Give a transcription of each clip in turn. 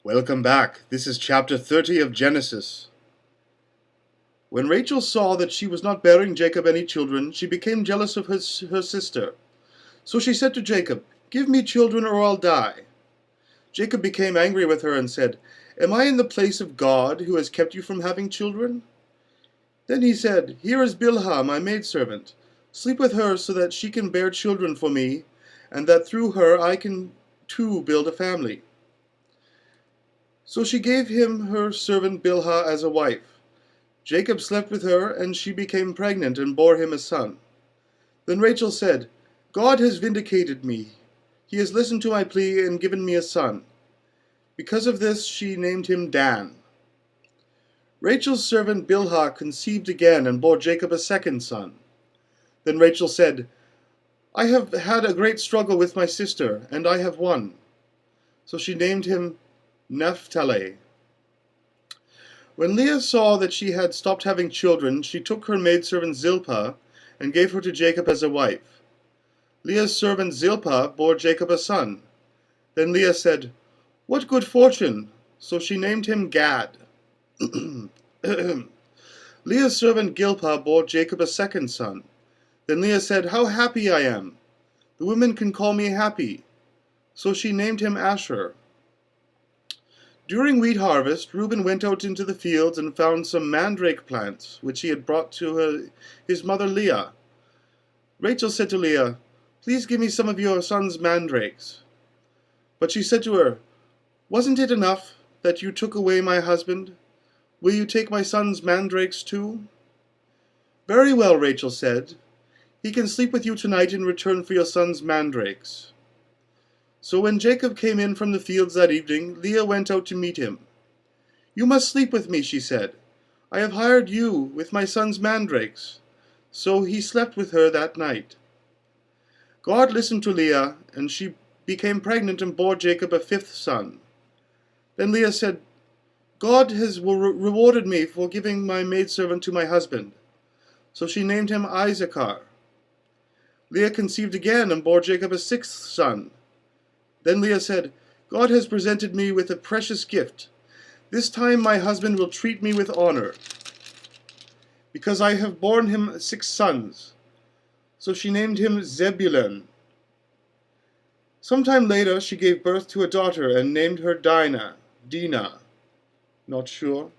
Welcome back. This is chapter 30 of Genesis. When Rachel saw that she was not bearing Jacob any children, she became jealous of her sister. So she said to Jacob, "Give me children or I'll die." Jacob became angry with her and said, "Am I in the place of God who has kept you from having children?" Then he said, "Here is Bilhah, my maidservant. Sleep with her so that she can bear children for me, and that through her I can too build a family." So she gave him her servant Bilhah as a wife. Jacob slept with her, and she became pregnant and bore him a son. Then Rachel said, "God has vindicated me. He has listened to my plea and given me a son." Because of this she named him Dan. Rachel's servant Bilhah conceived again and bore Jacob a second son. Then Rachel said, "I have had a great struggle with my sister, and I have won." So she named him Naphtali. When Leah saw that she had stopped having children, she took her maidservant Zilpah and gave her to Jacob as a wife. Leah's servant Zilpah bore Jacob a son. Then Leah said, "What good fortune!" So she named him Gad. Leah's servant Gilpah bore Jacob a second son. Then Leah said, "How happy I am! The women can call me happy." So she named him Asher. During wheat harvest, Reuben went out into the fields and found some mandrake plants, which he had brought to his mother Leah. Rachel said to Leah, "Please give me some of your son's mandrakes." But she said to her, "Wasn't it enough that you took away my husband? Will you take my son's mandrakes too?" "Very well," Rachel said. "He can sleep with you tonight in return for your son's mandrakes." So when Jacob came in from the fields that evening, Leah went out to meet him. "You must sleep with me," she said. "I have hired you with my son's mandrakes." So he slept with her that night. God listened to Leah, and she became pregnant and bore Jacob a fifth son. Then Leah said, "God has rewarded me for giving my maidservant to my husband." So she named him Issachar. Leah conceived again and bore Jacob a sixth son. Then Leah said, "God has presented me with a precious gift. This time my husband will treat me with honor, because I have borne him 6 sons." So she named him Zebulun. Sometime later she gave birth to a daughter and named her Dinah. Not sure.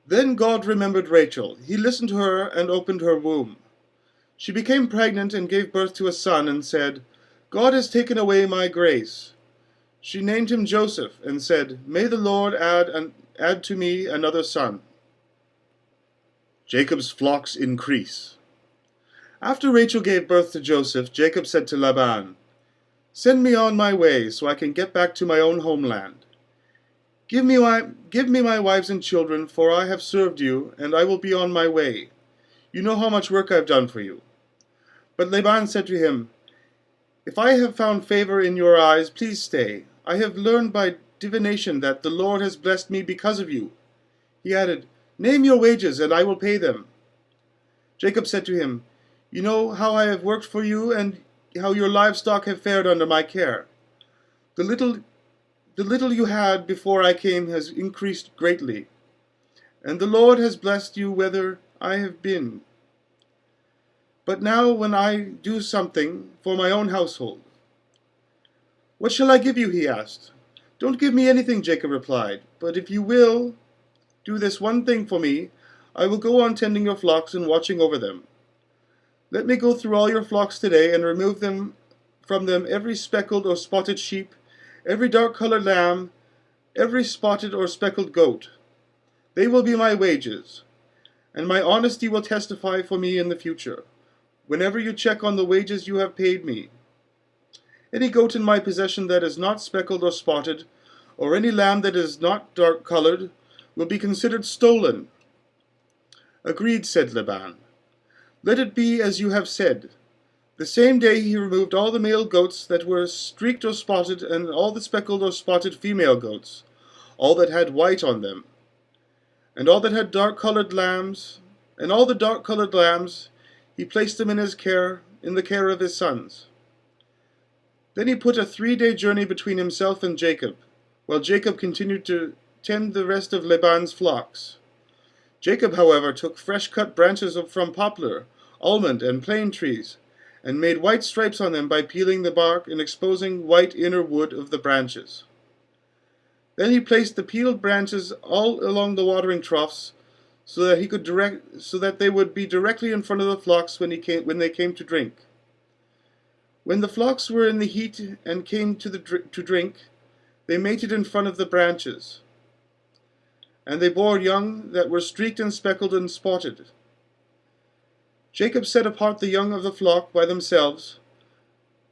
Then God remembered Rachel. He listened to her and opened her womb. She became pregnant and gave birth to a son and said, "God has taken away my grace." She named him Joseph and said, "May the Lord add to me another son." Jacob's flocks increase. After Rachel gave birth to Joseph, Jacob said to Laban, "Send me on my way so I can get back to my own homeland. Give me my wives and children, for I have served you, and I will be on my way. You know how much work I've done for you." But Laban said to him, "If I have found favor in your eyes, please stay. I have learned by divination that the Lord has blessed me because of you." He added, "Name your wages, and I will pay them." Jacob said to him, "You know how I have worked for you, and how your livestock have fared under my care. The little you had before I came has increased greatly, and the Lord has blessed you whither I have been. But now when I do something for my own household." "What shall I give you?" he asked. "Don't give me anything," Jacob replied. "But if you will do this one thing for me, I will go on tending your flocks and watching over them. Let me go through all your flocks today and remove from them every speckled or spotted sheep, every dark-colored lamb, every spotted or speckled goat. They will be my wages, and my honesty will testify for me in the future, whenever you check on the wages you have paid me. Any goat in my possession that is not speckled or spotted, or any lamb that is not dark-colored, will be considered stolen." "Agreed," said Laban. "Let it be as you have said." The same day he removed all the male goats that were streaked or spotted, and all the speckled or spotted female goats, all that had white on them, and all that had dark-colored lambs, and all the dark-colored lambs he placed them in the care of his sons. Then he put a 3-day journey between himself and Jacob. while Jacob continued to tend the rest of Laban's flocks. Jacob, however, took fresh-cut branches from poplar, almond, and plane trees, and made white stripes on them by peeling the bark and exposing white inner wood of the branches. Then he placed the peeled branches all along the watering troughs, so that they would be directly in front of the flocks when they came to drink. When the flocks were in the heat and came to drink, they mated in front of the branches, and they bore young that were streaked and speckled and spotted. Jacob set apart the young of the flock by themselves,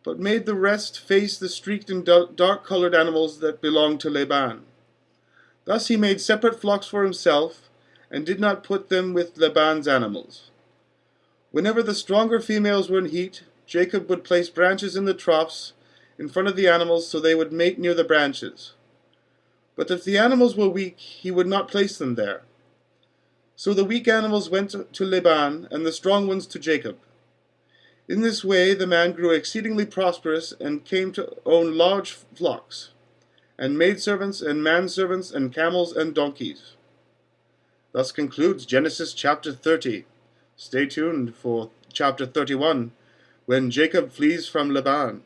but made the rest face the streaked and dark-colored animals that belonged to Laban. Thus he made separate flocks for himself, and did not put them with Laban's animals. Whenever the stronger females were in heat, Jacob would place branches in the troughs in front of the animals so they would mate near the branches. But if the animals were weak, he would not place them there. So the weak animals went to Laban, and the strong ones to Jacob. In this way the man grew exceedingly prosperous, and came to own large flocks, and maidservants, and manservants, and camels, and donkeys. Thus concludes Genesis chapter 30. Stay tuned for chapter 31, when Jacob flees from Laban.